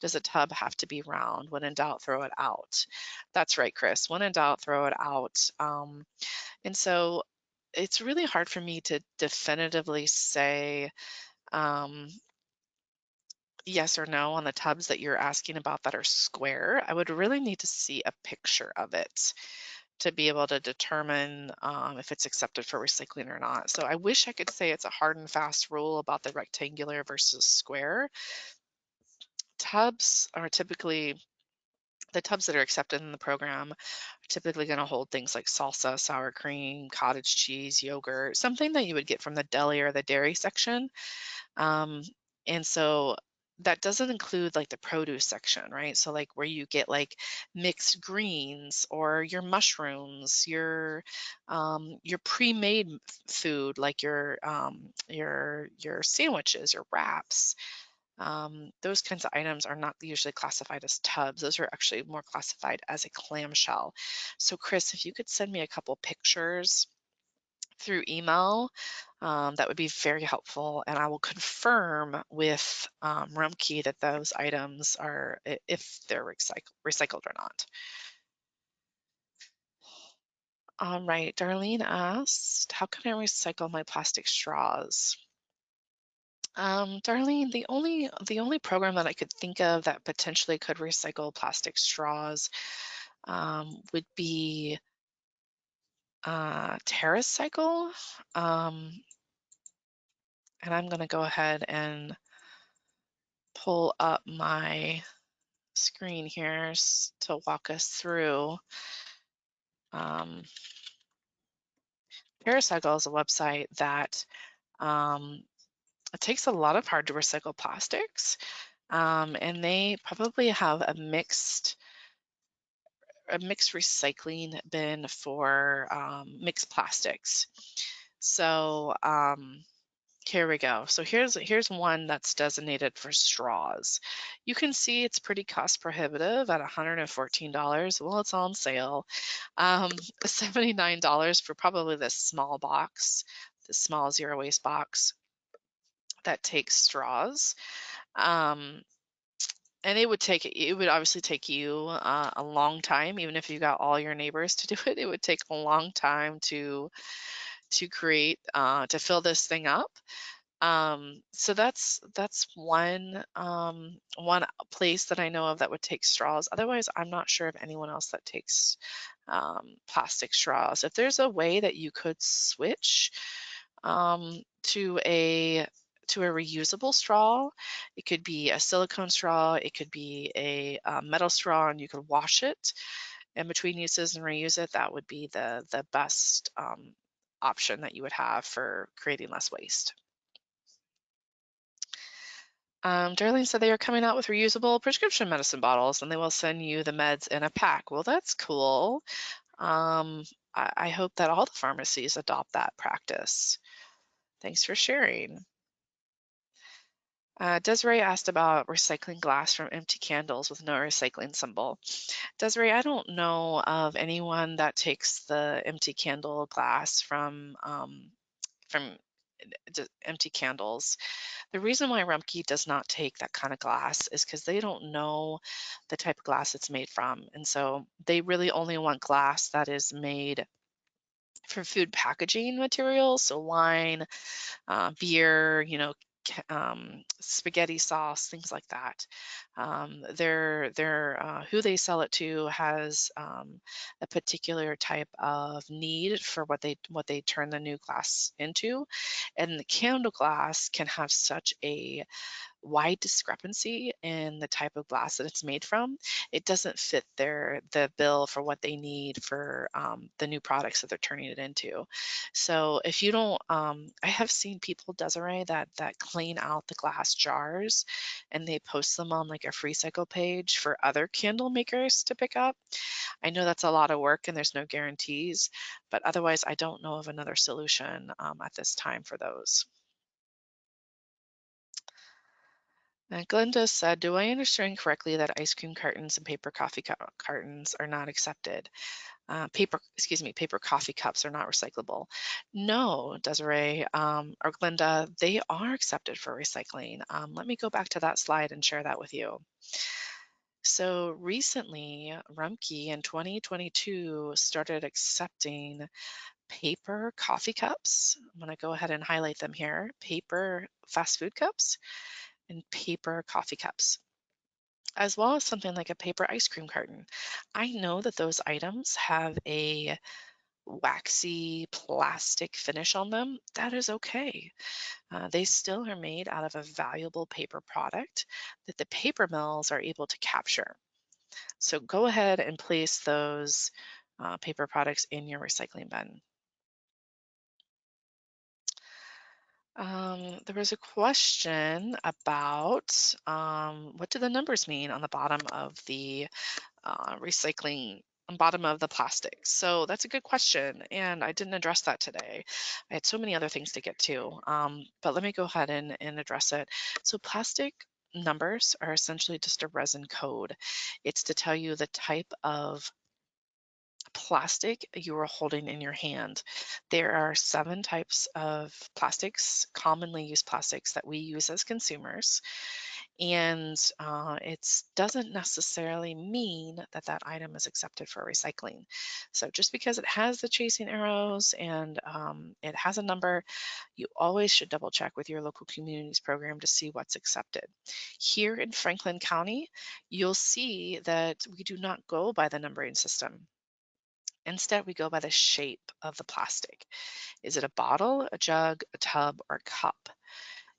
Does a tub have to be round? When in doubt, throw it out. That's right, Chris. When in doubt, throw it out. And so it's really hard for me to definitively say yes or no on the tubs that you're asking about that are square. I would really need to see a picture of it to be able to determine if it's accepted for recycling or not. So I wish I could say it's a hard and fast rule about the rectangular versus square. Tubs are typically, the tubs that are accepted in the program are typically going to hold things like salsa, sour cream, cottage cheese, yogurt, something that you would get from the deli or the dairy section. And so that doesn't include like the produce section, right? So like where you get like mixed greens or your mushrooms, your pre-made food, like your sandwiches, your wraps. Those kinds of items are not usually classified as tubs. Those are actually more classified as a clamshell. So Chris, if you could send me a couple pictures through email, that would be very helpful, and I will confirm with Rumpke that those items are, if they're recycled or not. All right, Darlene asked, how can I recycle my plastic straws? Darlene, the only program that I could think of that potentially could recycle plastic straws would be TerraCycle. And I'm going to go ahead and pull up my screen here to walk us through. TerraCycle is a website that it takes a lot of hard to recycle plastics, and they probably have a mixed recycling bin for mixed plastics. So here we go. So here's one that's designated for straws. You can see it's pretty cost prohibitive at $114. Well, it's on sale. $79 for probably this small box, the small zero waste box that takes straws. And it would obviously take you a long time, even if you got all your neighbors to do it. It would take a long time to create, to fill this thing up. So that's one place that I know of that would take straws. Otherwise, I'm not sure of anyone else that takes plastic straws. If there's a way that you could switch to a reusable straw, it could be a silicone straw, it could be a metal straw, and you could wash it in between uses and reuse it. That would be the best option that you would have for creating less waste. Darlene said they are coming out with reusable prescription medicine bottles, and they will send you the meds in a pack. Well, that's cool. I hope that all the pharmacies adopt that practice. Thanks for sharing. Desiree asked about recycling glass from empty candles with no recycling symbol. Desiree, I don't know of anyone that takes the empty candle glass from empty candles. The reason why Rumpke does not take that kind of glass is because they don't know the type of glass it's made from. And so they really only want glass that is made for food packaging materials, so wine, beer, spaghetti sauce, things like that. Who they sell it to has a particular type of need for what they turn the new glass into, and the candle glass can have such a wide discrepancy in the type of glass that it's made from. It doesn't fit the bill for what they need for the new products that they're turning it into. So if you don't, I have seen people, Desiree, that clean out the glass jars and they post them on like a free cycle page for other candle makers to pick up. I know that's a lot of work and there's no guarantees, but otherwise I don't know of another solution at this time for those. Glenda said, do I understand correctly that ice cream cartons and paper coffee cartons are not accepted? Paper coffee cups are not recyclable. No, Desiree, or Glenda, they are accepted for recycling. Let me go back to that slide and share that with you. So recently, Rumpke in 2022 started accepting paper coffee cups. I'm going to go ahead and highlight them here. Paper fast food cups and paper coffee cups, as well as something like a paper ice cream carton. I know that those items have a waxy plastic finish on them. That is okay. They still are made out of a valuable paper product that the paper mills are able to capture. So go ahead and place those paper products in your recycling bin. There was a question about what do the numbers mean on the bottom of the recycling, bottom of the plastic? So that's a good question, and I didn't address that today. I had so many other things to get to, but let me go ahead and address it. So plastic numbers are essentially just a resin code. It's to tell you the type of plastic you are holding in your hand. There are 7 types of plastics, commonly used plastics that we use as consumers, and it doesn't necessarily mean that that item is accepted for recycling. So just because it has the chasing arrows and it has a number, you always should double check with your local communities program to see what's accepted. Here in Franklin County, you'll see that we do not go by the numbering system. Instead, we go by the shape of the plastic. Is it a bottle, a jug, a tub, or a cup?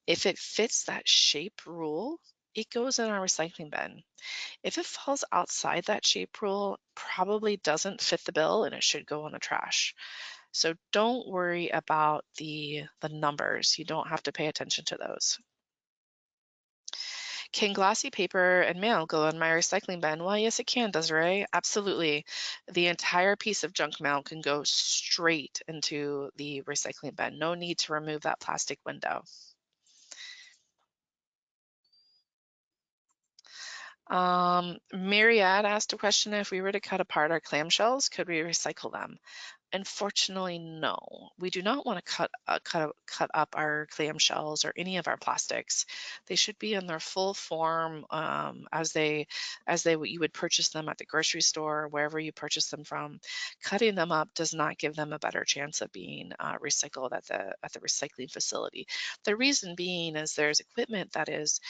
If it fits that shape rule, it goes in our recycling bin. If it falls outside that shape rule, probably doesn't fit the bill and it should go in the trash. So don't worry about the numbers. You don't have to pay attention to those. Can glossy paper and mail go in my recycling bin? Well, yes, it can, Desiree. Absolutely. The entire piece of junk mail can go straight into the recycling bin. No need to remove that plastic window. Myriad asked a question, if we were to cut apart our clamshells, could we recycle them? Unfortunately, no. We do not want to cut up our clamshells or any of our plastics. They should be in their full form you would purchase them at the grocery store, wherever you purchase them from. Cutting them up does not give them a better chance of being recycled at the recycling facility. The reason being is there's equipment that is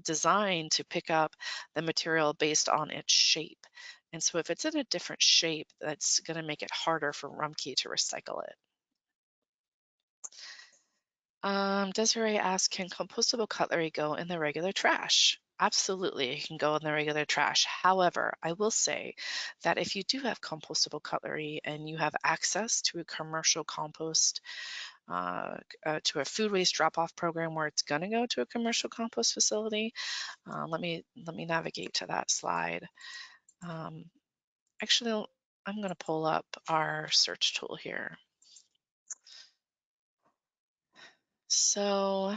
designed to pick up the material based on its shape. And so if it's in a different shape, that's going to make it harder for Rumpke to recycle it. Desiree asked, can compostable cutlery go in the regular trash? Absolutely, it can go in the regular trash. However, I will say that if you do have compostable cutlery and you have access to a commercial compost, to a food waste drop-off program where it's going to go to a commercial compost facility, let me navigate to that slide. Actually, I'm going to pull up our search tool here. So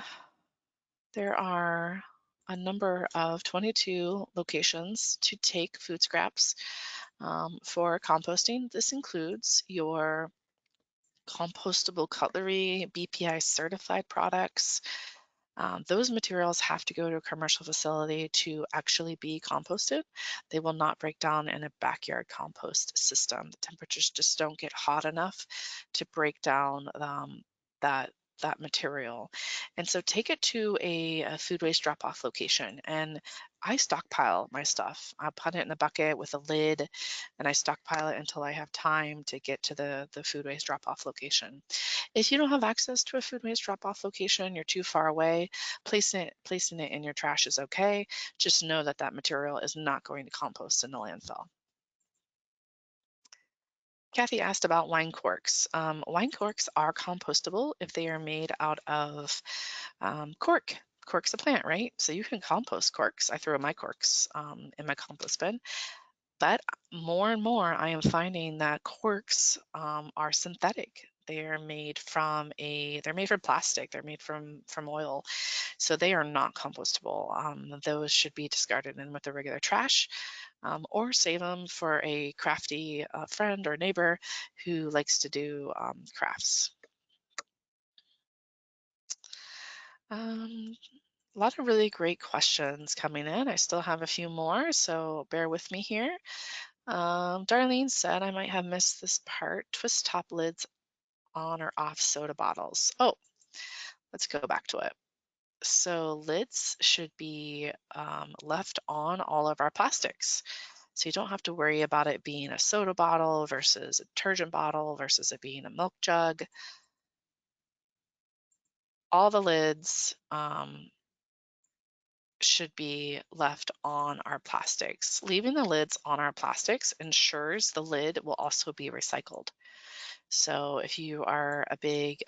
There are a number of 22 locations to take food scraps for composting. This includes your compostable cutlery, BPI certified products. Those materials have to go to a commercial facility to actually be composted. They will not break down in a backyard compost system. The temperatures just don't get hot enough to break down that that material. And so take it to a food waste drop-off location. And I stockpile my stuff. I put it in a bucket with a lid, and I stockpile it until I have time to get to the food waste drop-off location. If you don't have access to a food waste drop-off location, you're too far away, placing it in your trash is okay. Just know that that material is not going to compost in the landfill. Kathy asked about wine corks. Wine corks are compostable if they are made out of cork. Cork's a plant, right? So you can compost corks. I throw my corks in my compost bin. But more and more, I am finding that corks are synthetic. They're made from plastic. They're made from oil, so they are not compostable. Those should be discarded in with the regular trash, or save them for a crafty friend or neighbor who likes to do crafts. A lot of really great questions coming in. I still have a few more, so bear with me here. Darlene said I might have missed this part. Twist top lids on or off soda bottles. Oh, let's go back to it. So lids should be left on all of our plastics. So you don't have to worry about it being a soda bottle versus a detergent bottle versus it being a milk jug. All the lids should be left on our plastics. Leaving the lids on our plastics ensures the lid will also be recycled. So if you are a big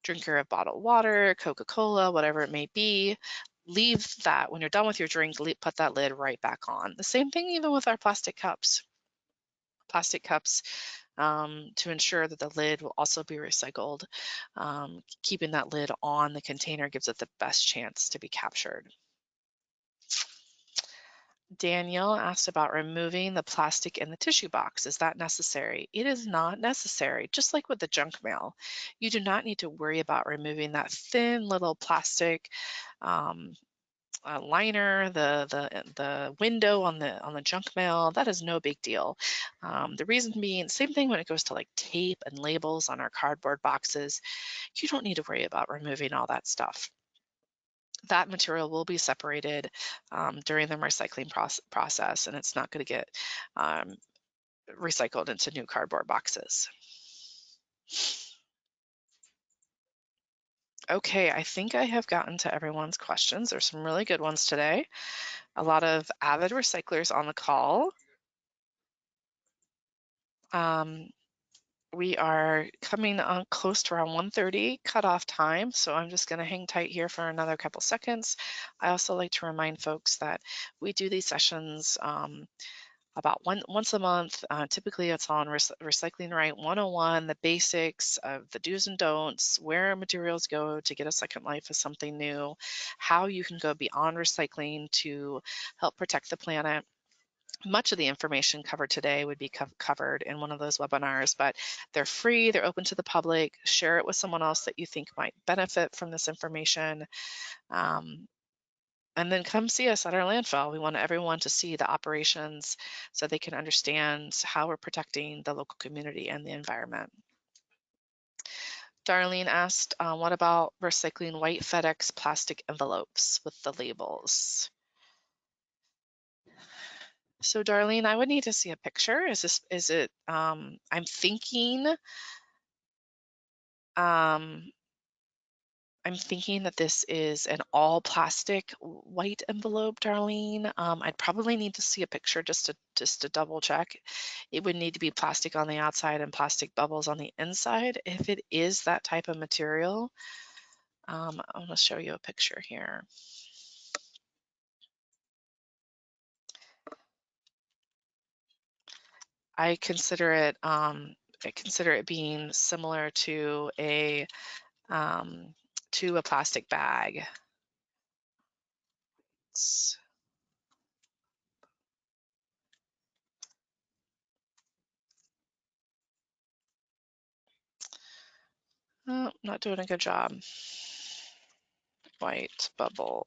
drinker of bottled water, Coca-Cola, whatever it may be, leave that. When you're done with your drink, put that lid right back on. The same thing even with our plastic cups. Plastic cups, to ensure that the lid will also be recycled. Keeping that lid on the container gives it the best chance to be captured. Danielle asked about removing the plastic in the tissue box. Is that necessary? It is not necessary. Just like with the junk mail, you do not need to worry about removing that thin little plastic liner, the window on the junk mail. That is no big deal. The reason being, same thing when it goes to like tape and labels on our cardboard boxes. You don't need to worry about removing all that stuff. That material will be separated during the recycling process, and it's not going to get recycled into new cardboard boxes. Okay, I think I have gotten to everyone's questions. There's some really good ones today. A lot of avid recyclers on the call. We are coming on close to around 1:30 cutoff time, so I'm just going to hang tight here for another couple seconds. I also like to remind folks that we do these sessions about once a month. Typically, it's on Recycling Right 101, the basics of the do's and don'ts, where materials go to get a second life as something new, how you can go beyond recycling to help protect the planet. Much of the information covered today would be covered in one of those webinars, but they're free, they're open to the public. Share it with someone else that you think might benefit from this information. And then come see us at our landfill. We want everyone to see the operations so they can understand how we're protecting the local community and the environment. Darlene asked, what about recycling white FedEx plastic envelopes with the labels? So Darlene, I would need to see a picture. I'm thinking that this is an all plastic white envelope, Darlene. I'd probably need to see a picture just to double check. It would need to be plastic on the outside and plastic bubbles on the inside. If it is that type of material, I'm going to show you a picture here. I consider it being similar to a plastic bag. prints. Oh, not doing a good job. White bubble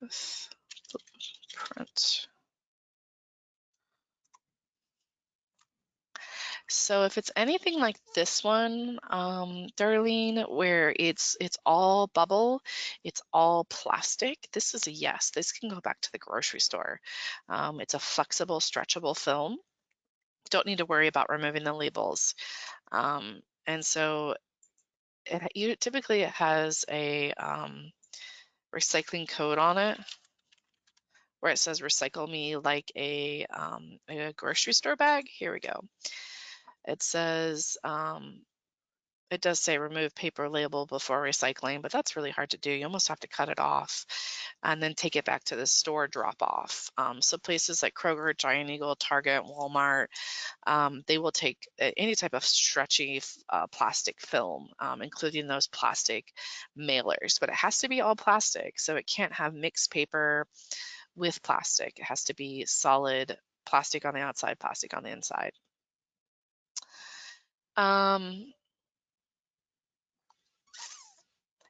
with print. So if it's anything like this one, Darlene, where it's all bubble, it's all plastic, this is a yes. This can go back to the grocery store. It's a flexible, stretchable film. Don't need to worry about removing the labels. And so typically it has a recycling code on it where it says recycle me like a grocery store bag. Here we go. It says, it does say remove paper label before recycling, but that's really hard to do. You almost have to cut it off and then take it back to the store drop off. So places like Kroger, Giant Eagle, Target, Walmart, they will take any type of stretchy plastic film, including those plastic mailers, but it has to be all plastic. So it can't have mixed paper with plastic. It has to be solid plastic on the outside, plastic on the inside.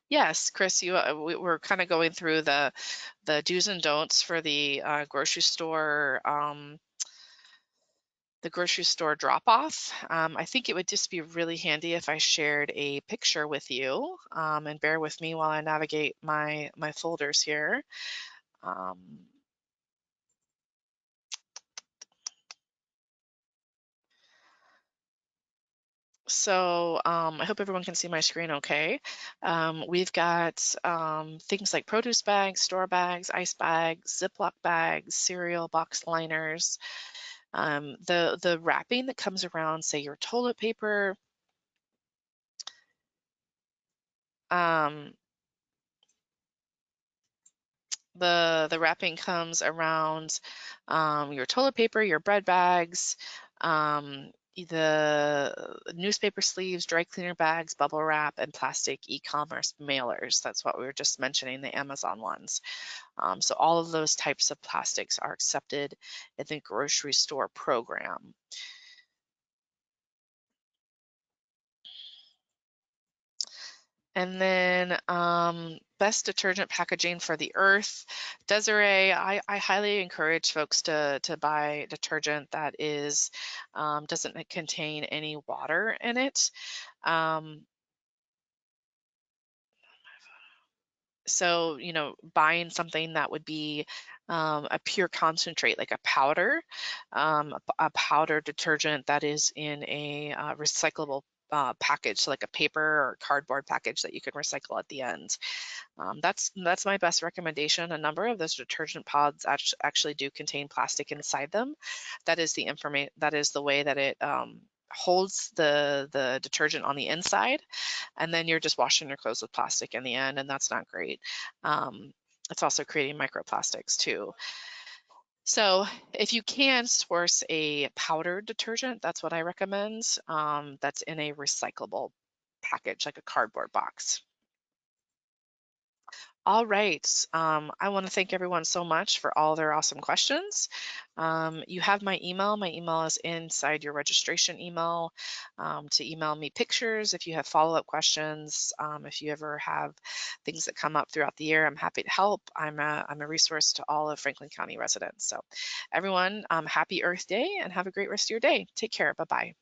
Yes, Chris, we're kind of going through the do's and don'ts for the grocery store drop off. I think it would just be really handy if I shared a picture with you, and bear with me while I navigate my folders here. So I hope everyone can see my screen okay. We've got things like produce bags, store bags, ice bags, Ziploc bags, cereal box liners. The wrapping that comes around, say, your toilet paper, the wrapping comes around your toilet paper, your bread bags, the newspaper sleeves, dry cleaner bags, bubble wrap, and plastic e-commerce mailers. That's what we were just mentioning, the Amazon ones. So all of those types of plastics are accepted in the grocery store program. And then best detergent packaging for the earth. Desiree, I highly encourage folks to buy detergent that is doesn't contain any water in it. So, buying something that would be a pure concentrate, like a powder, a powder detergent that is in a recyclable package, so like a paper or cardboard package that you can recycle at the end. That's my best recommendation. A number of those detergent pods actually do contain plastic inside them. That is the way that it holds the detergent on the inside, and then you're just washing your clothes with plastic in the end, and that's not great. It's also creating microplastics too. So if you can source a powdered detergent, that's what I recommend. That's in a recyclable package, like a cardboard box. All right. I want to thank everyone so much for all their awesome questions. You have my email. My email is inside your registration email to email me pictures if you have follow-up questions. If you ever have things that come up throughout the year, I'm happy to help. I'm a resource to all of Franklin County residents. So everyone, happy Earth Day and have a great rest of your day. Take care. Bye-bye.